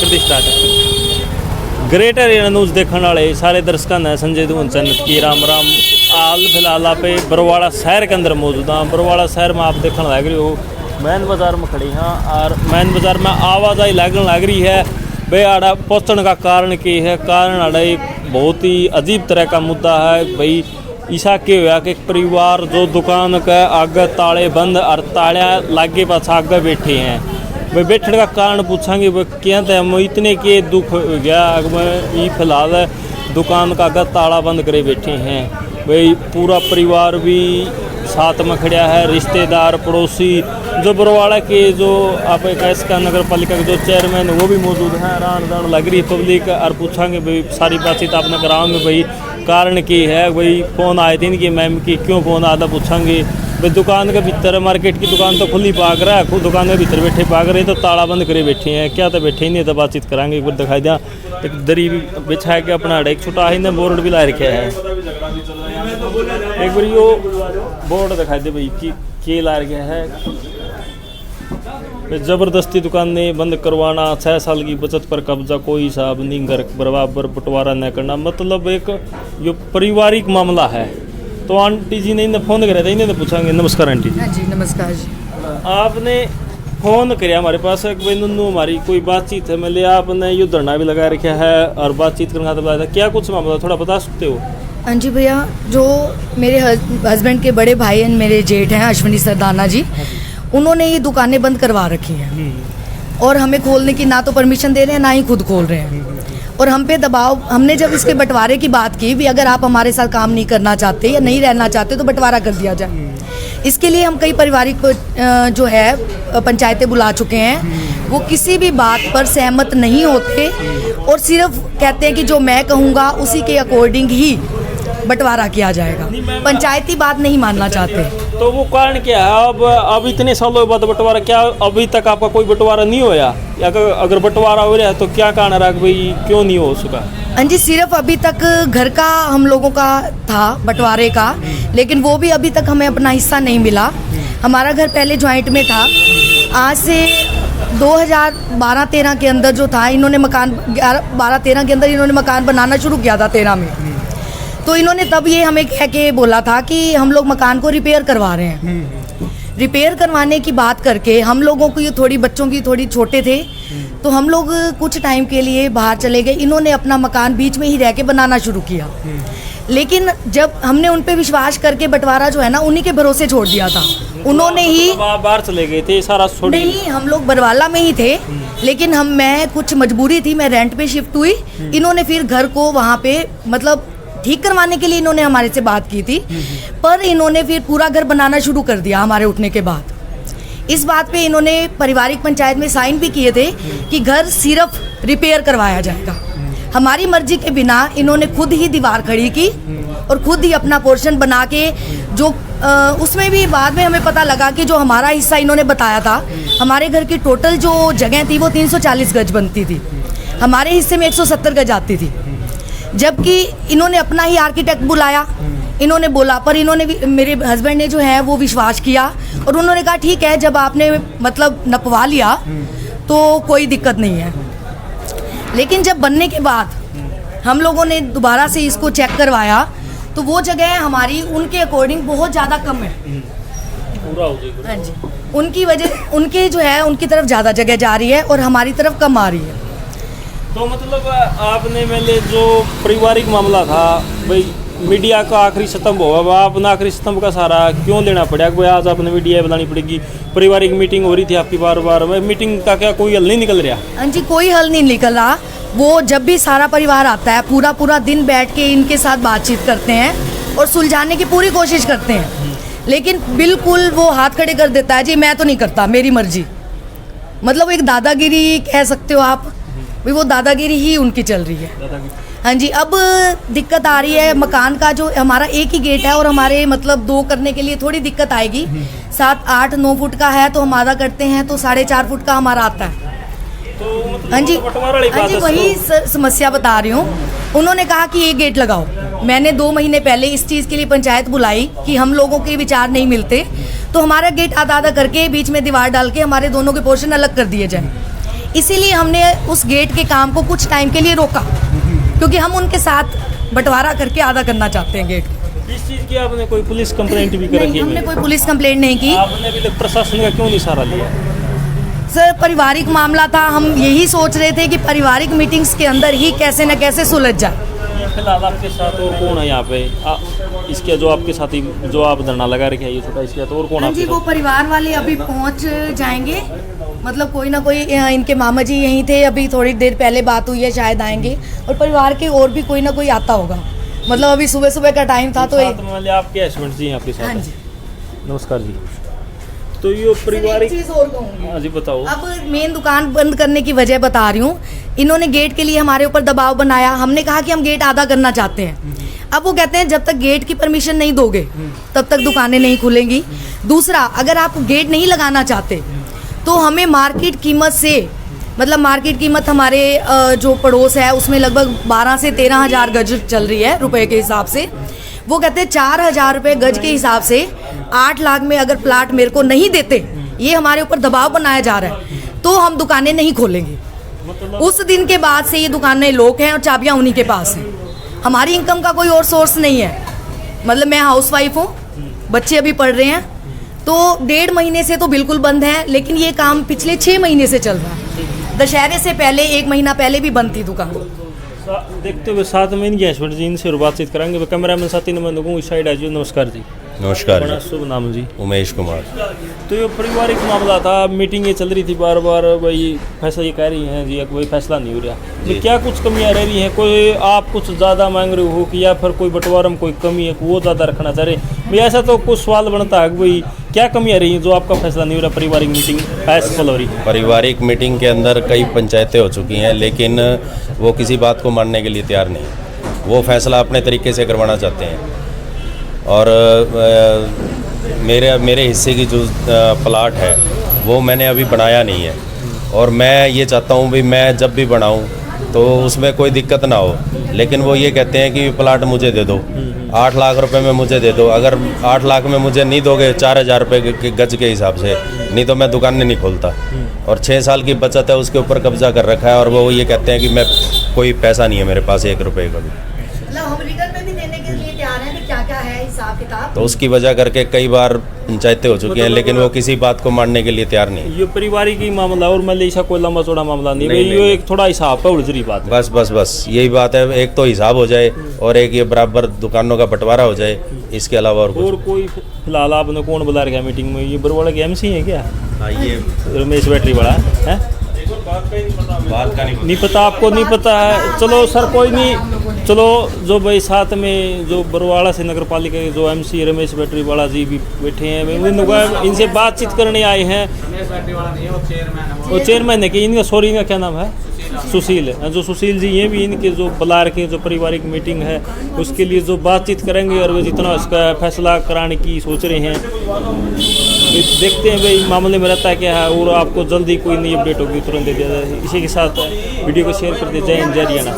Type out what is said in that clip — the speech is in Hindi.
कर दी स्टार्ट। ग्रेट हरियाणा न्यूज़ देखने वाले सारे दर्शकों ने संजय धूनचंद की राम राम। हाल फिलहाल आप बरवाड़ा शहर के अंदर मौजूद हाँ। बरवाड़ा शहर में आप देखने लग रही हो मैन बाज़ार में खड़ी हाँ, और मैन बाज़ार में आवाजाही लगने लग रही है। भाई आड़ा पहुँचने का कारण क्या है? कारण आड़ा एक बहुत ही अजीब तरह का मुद्दा है। भाई ऐसा क्या हुआ कि परिवार जो दुकान का आगे ताले बंद और तालियां लागे पास आगे बैठे हैं। भाई बैठने का कारण पूछांगे भाई क्या थे हम इतने के दुख हो गया ये फिलहाल दुकान का आगे ताला बंद करे बैठे हैं। भाई पूरा परिवार भी साथ में खड़ा है, रिश्तेदार पड़ोसी जो बरवाड़ा के जो आप इसका नगर पालिका के जो चेयरमैन वो भी मौजूद हैं। रान रान लग रही पब्लिक और पूछांगे भाई सारी बातचीत आपने कराओगे भाई कारण की है। भाई फ़ोन आए थे इनके मैम की क्यों फ़ोन आता पूछांगे। भाई दुकान के भीतर मार्केट की दुकान तो खुली पाक रहा है, खुद दुकान के भीतर बैठे पाक रहे तो ताला बंद करे बैठे हैं। क्या तो बैठे ही नहीं तो बातचीत करांगे। एक बार दिखाई दिया एक दरी बिछा के अपना एक छोटा ही ने बोर्ड भी ला रखा है। एक बार यो बोर्ड दिखाई दे भाई कि ला रखा है जबरदस्ती दुकानें बंद करवाना, 6 साल की बचत पर कब्जा, कोई हिसाब नहीं, घर बराबर बंटवारा न करना। मतलब एक यो पारिवारिक मामला है। तो आंटी जी ने इन्हें फ़ोन कराया था, इन्हें पूछांगे। नमस्कार आंटी जी। हाँ जी नमस्कार जी। आपने फ़ोन कराया हमारे पास कि नन्नू हमारी कोई बातचीत है, मैं आपने यो धरना भी लगा रखा है और बातचीत करना तो बताया था क्या कुछ मामला थोड़ा बता सकते हो? हाँ जी भैया, जो मेरे हस्बैंड के बड़े भाई हैं, मेरे जेठ हैं अश्विनी सरदाना जी, उन्होंने ये दुकानें बंद करवा रखी हैं और हमें खोलने की ना तो परमिशन दे रहे हैं ना ही खुद खोल रहे हैं। और हम पे दबाव, हमने जब इसके बंटवारे की बात की भी अगर आप हमारे साथ काम नहीं करना चाहते या नहीं रहना चाहते तो बंटवारा कर दिया जाए। इसके लिए हम कई पारिवारिक जो है पंचायतें बुला चुके हैं। वो किसी भी बात पर सहमत नहीं होते और सिर्फ कहते हैं कि जो मैं कहूँगा उसी के अकॉर्डिंग ही बंटवारा किया जाएगा, पंचायती बात नहीं मानना चाहते। तो वो कारण क्या है? अब इतने सालों बाद बंटवारा क्या अभी तक आपका कोई बंटवारा नहीं होया? अगर बंटवारा हो रहा है तो क्या कारण है भाई क्यों नहीं हो सका? हाँ जी, सिर्फ अभी तक घर का हम लोगों का था बंटवारे का, लेकिन वो भी अभी तक हमें अपना हिस्सा नहीं मिला। हमारा घर पहले जॉइंट में था। आज से 2012-13 के अंदर जो था इन्होंने मकान 12-13 के अंदर इन्होंने मकान बनाना शुरू किया था 13 में। तो इन्होंने तब ये हमें कह के बोला था कि हम लोग मकान को रिपेयर करवा रहे हैं। रिपेयर करवाने की बात करके हम लोगों को ये थोड़ी बच्चों की थोड़ी छोटे थे तो हम लोग कुछ टाइम के लिए बाहर चले गए। इन्होंने अपना मकान बीच में ही रह के बनाना शुरू किया। लेकिन जब हमने उन पे विश्वास करके बंटवारा जो है ना उन्हीं के भरोसे छोड़ दिया था। उन्होंने ही बाहर चले गए थे सारा छोड़ नहीं, हम लोग बरवाला में ही थे लेकिन मैं कुछ मजबूरी थी, मैं रेंट पे शिफ्ट हुई। इन्होंने फिर घर को वहाँ पे मतलब ठीक करवाने के लिए इन्होंने हमारे से बात की थी, पर इन्होंने फिर पूरा घर बनाना शुरू कर दिया हमारे उठने के बाद। इस बात पे इन्होंने पारिवारिक पंचायत में साइन भी किए थे कि घर सिर्फ रिपेयर करवाया जाएगा। हमारी मर्जी के बिना इन्होंने खुद ही दीवार खड़ी की और खुद ही अपना पोर्शन बना के जो उसमें भी बाद में हमें पता लगा कि जो हमारा हिस्सा इन्होंने बताया था, हमारे घर की टोटल जो जगह थी वो 340 गज बनती थी, हमारे हिस्से में 170 गज आती थी। जबकि इन्होंने अपना ही आर्किटेक्ट बुलाया, इन्होंने बोला, पर इन्होंने मेरे हस्बैंड ने जो है वो विश्वास किया और उन्होंने कहा ठीक है जब आपने मतलब नपवा लिया तो कोई दिक्कत नहीं है। लेकिन जब बनने के बाद हम लोगों ने दोबारा से इसको चेक करवाया तो वो जगह हमारी उनके अकॉर्डिंग बहुत ज़्यादा कम है। पूरा हो जाएगा। हाँ जी, उनकी वजह उनके जो है उनकी तरफ ज़्यादा जगह जा रही है और हमारी तरफ कम आ रही है। तो मतलब आपने मेले जो पारिवारिक मामला था भाई मीडिया का आखिरी स्तंभ होगा, आपने आखिरी स्तंभ का सहारा क्यों लेना पड़ा? भाई आज आपने मीडिया बनानी पड़ेगी। पारिवारिक मीटिंग हो रही थी आपकी बार बार, मीटिंग का क्या कोई हल नहीं निकल रहा? हाँ जी, कोई हल नहीं निकल रहा। वो जब भी सारा परिवार आता है पूरा दिन बैठ के इनके साथ बातचीत करते हैं और सुलझाने की पूरी कोशिश करते हैं, लेकिन बिल्कुल वो हाथ खड़े कर देता है जी मैं तो नहीं करता, मेरी मर्जी। मतलब एक दादागिरी कह सकते हो आप, भी वो दादागिरी ही उनकी चल रही है। हाँ जी, अब दिक्कत आ रही है मकान का, जो हमारा एक ही गेट है और हमारे मतलब 2 करने के लिए थोड़ी दिक्कत आएगी। 7, 8, 9 फुट का है तो हम आधा करते हैं तो 4.5 फुट का हमारा आता है। तो मतलब हाँ जी, वही समस्या बता रही हूँ। उन्होंने कहा कि ये गेट लगाओ। मैंने 2 महीने पहले इस चीज़ के लिए पंचायत बुलाई कि हम लोगों के विचार नहीं मिलते तो हमारा गेट आधा आधा करके बीच में दीवार डाल के हमारे दोनों के पोर्शन अलग कर दिए जाए। इसीलिए हमने उस गेट के काम को कुछ टाइम के लिए रोका, क्योंकि हम उनके साथ बंटवारा करके आधा करना चाहते हैं गेट। इस चीज़ की आपने कोई पुलिस कंप्लेंट भी कर नहीं, रखी है? हमने कोई पुलिस कंप्लेंट नहीं की। आपने अभी तक प्रशासन का क्यों नहीं सहारा लिया? सर, पारिवारिक मामला था, हम यही सोच रहे थे कि पारिवारिक मीटिंग्स के अंदर ही कैसे न कैसे सुलझ जाए। फिलहाल आपके साथ और कौन है यहाँ पे? इसके जो आपके साथी जो आप धरना लगा रखे हैं ये छोटा, इसके साथ और कौन? हाँ जी, वो परिवार वाले अभी पहुँच जाएंगे, मतलब कोई ना कोई इनके मामा जी यहीं थे, अभी थोड़ी देर पहले बात हुई है, शायद आएंगे। और परिवार के और भी कोई ना कोई आता होगा, मतलब अभी सुबह सुबह का टाइम था तो आपके हस्बैंड जी आपके साथ? हाँ जी, नमस्कार जी। तो ये पारिवारिक चीज़ और कहूँगी। हाँ जी, बताओ। अब मेन दुकान बंद करने की वजह बता रही हूँ। इन्होंने गेट के लिए हमारे ऊपर दबाव बनाया, हमने कहा कि हम गेट आधा करना चाहते हैं। अब वो कहते हैं जब तक गेट की परमिशन नहीं दोगे तब तक दुकानें नहीं खुलेंगी। दूसरा, अगर आप गेट नहीं लगाना चाहते तो हमें मार्केट कीमत से, मतलब मार्केट कीमत हमारे जो पड़ोस है उसमें लगभग 12 से 13 हज़ार गज चल रही है रुपए के हिसाब से। वो कहते हैं 4,000 रुपये गज के हिसाब से 8 लाख में अगर प्लाट मेरे को नहीं देते, ये हमारे ऊपर दबाव बनाया जा रहा है, तो हम दुकानें नहीं खोलेंगे। उस दिन के बाद से ये दुकानें लॉक हैं और चाबियां उन्हीं के पास हैं। हमारी इनकम का कोई और सोर्स नहीं है। मतलब मैं हाउसवाइफ हूँ, बच्चे अभी पढ़ रहे हैं, तो 1.5 महीने से तो बिल्कुल बंद है, लेकिन ये काम पिछले 6 महीने से चल रहा है। दशहरे से पहले 1 महीना पहले भी बंद थी दुकान। देखते हुए साथ में इनके हस्बैंड जी, इनसे बातचीत करेंगे। कैमरा मैन साथी नंबर इस साइड आ जाइए। नमस्कार जी। नमस्कार बड़ा जी। शुभ नाम जी? उमेश कुमार। तो ये पारिवारिक मामला था, मीटिंगें चल रही थी बार बार, वही फैसला ये कह रही हैं जी, कोई फैसला नहीं हो रहा। तो क्या कुछ कमियां रह रही हैं? कोई आप कुछ ज़्यादा मांग रहे हो कि या फिर कोई बंटवारा में कोई कमी है, वो ज़्यादा रखना चाह रहे? भाई ऐसा तो कुछ सवाल बनता है कि भाई क्या कमियां रही हैं जो आपका फैसला नहीं हो रहा, पारिवारिक मीटिंग असफल हो रही है? पारिवारिक मीटिंग के अंदर कई पंचायतें हो चुकी हैं, लेकिन वो किसी बात को मानने के लिए तैयार नहीं। वो फैसला अपने तरीके से करवाना चाहते हैं। और मेरे हिस्से की जो प्लाट है वो मैंने अभी बनाया नहीं है, और मैं ये चाहता हूँ भी मैं जब भी बनाऊँ तो उसमें कोई दिक्कत ना हो। लेकिन वो ये कहते हैं कि प्लाट मुझे दे दो, 8 लाख रुपए में मुझे दे दो। अगर 8 लाख में मुझे नहीं दोगे 4,000 रुपये के गज के हिसाब से, नहीं तो मैं दुकान नहीं खोलता। और 6 साल की बचत है, उसके ऊपर कब्जा कर रखा है, और वो ये कहते हैं कि मैं कोई पैसा नहीं है मेरे पास 1 रुपये का भी। मतलब हम रिटर्न में भी देने के लिए तैयार हैं कि क्या क्या है हिसाब किताब। तो उसकी वजह करके कई बार पंचायतें हो चुकी हैं, लेकिन वो किसी बात को मानने के लिए तैयार नहीं। ये पारिवारिक ही मामला और मतलब ऐसा कोई लंबा चौड़ा मामला नहीं, भाई ये एक थोड़ा हिसाब पे उलझी बात है। बस यही बात है। एक तो हिसाब हो जाए और एक ये बराबर दुकानों का बंटवारा हो जाए, इसके अलावा और कोई फिलहाल आपने कौन बुला रखा मीटिंग में? ये बरवाड़ा के MC है क्या? ये रमेश बैटरी वाला है? बात का नहीं पता आपको? नहीं पता है, चलो सर कोई नहीं। चलो जो भाई साथ में जो बरवाड़ा से नगर पालिका के जो MC रमेश बैटरी वाला जी भी बैठे हैं, इनसे बातचीत करने आए हैं। वो चेयरमैन है कि इनका, सॉरी इनका क्या नाम है? सुशील है। जो सुशील जी ये भी इनके जो बुला रखे जो पारिवारिक मीटिंग है उसके लिए जो बातचीत करेंगे, और वो जितना उसका फैसला कराने की सोच रहे हैं। देखते हैं भाई मामले में रहता क्या है, और आपको जल्दी कोई नई अपडेट होगी तुरंत दे दिया जाए। इसी के साथ वीडियो को शेयर कर दिया। जय हिंद, जय हरियाणा।